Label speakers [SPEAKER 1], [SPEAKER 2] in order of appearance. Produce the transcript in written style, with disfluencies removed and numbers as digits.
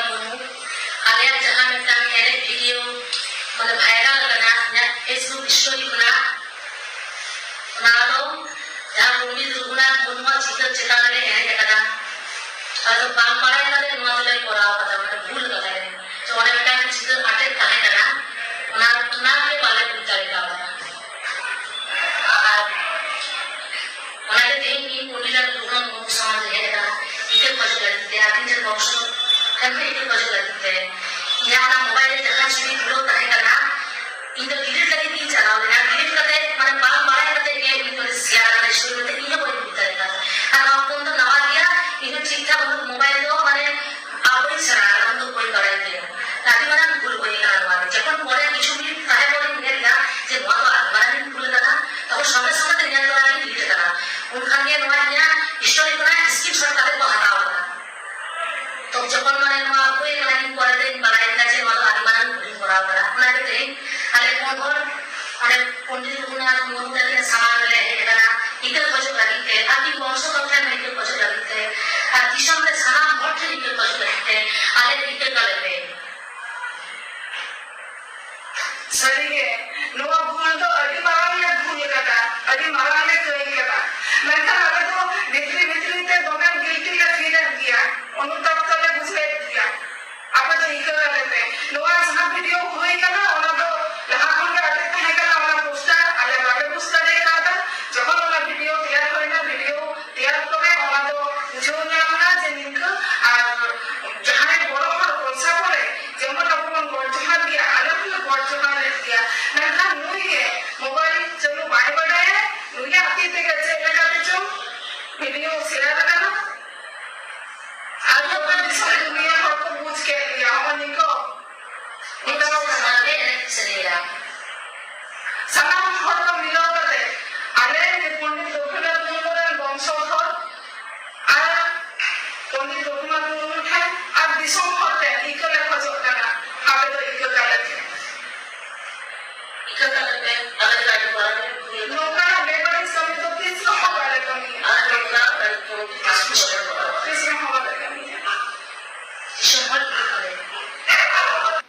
[SPEAKER 1] मुनु आलिया जहां में का एरे वीडियो मतलब वायरल करना या फेसबुक स्टोरी बना लो जहां मुनि दुगुना मुनुआ चित्र चिता रे एरे कदा और बाम मारे ना रे नुआ ले कोराव कदा मतलब भूल कदा रे जो ओने का चित्र आटे ताहे कदा ना के बाले बुझाई का हमारे देश में मुनिला दुगुना मुनु समाज है कदा इके पछ करते हैं आदि जन बॉक्स करके इके पछ करते हैं यहाँ ना मोबाइल जहाँ चुरी खुलो ताहे कदा इधर डिलीट करके नहीं चलाओ ना डिलीट करते मतलब बाल बाल करते ये इनको शेयर करना शुरू करते ये कोई नहीं करेगा और आपको तो नवा दिया इनको ठीक था मतलब मोबाइल दो माने आप ही चला हम तो कोई कराएंगे ताकि माना भूल कोई ना नवा जब हम बोले किसी भी ताहे बोले मुझे क्या जब वो तो हमारा भी भूल करना तो वो समय समय तक याद करना डिलीट करना उनका ये नवा दिया स्टोरी बनाए स्किप शॉट करके वो हटाओ तो जब हम माने नवा कोई लाइन पढ़े दिन बनाए ना जे वाला आदि माना भूल करा करा ना के दें अरे कौन अरे पंडित गुना मोहन के सामान ले है करा इके बजो लगते आदि वंश कथा में इके बजो लगते आ दिशम में सामान भट्ट इके बजो लगते अरे इके कले
[SPEAKER 2] सही है नोआ भूल तो अभी मारा में भूल करा अभी मारा में कोई करा मैं कहा अगर तो निकली ते दोनों गिल्टी का फील किया उन्होंने तब तक बुझे दिया आप तो इके करते नोआ जहां वीडियो हुई कना उन्होंने तो लहा कौन के अटैक है कना उन्होंने पोस्टर अले वाले पोस्टर है कहा जब उन्होंने वीडियो तैयार करना वीडियो तैयार करे उन्होंने तो जो ना जे लिंक और जहां बड़ो बड़ पैसा पड़े जेमन अपन गोल जहां दिया अलग अलग गोल जहां दिया मैं कहा मुई है मोबाइल चलो बाय बड़े है मुई आती ते कैसे लगा जो वीडियो शेयर करना आज तो डिजिटल दुनिया को पूछ के लिया हम इनको इतना
[SPEAKER 1] समाने चलेगा
[SPEAKER 2] सना हम तो मिलो करते अरे पंडित दोपहर में वंश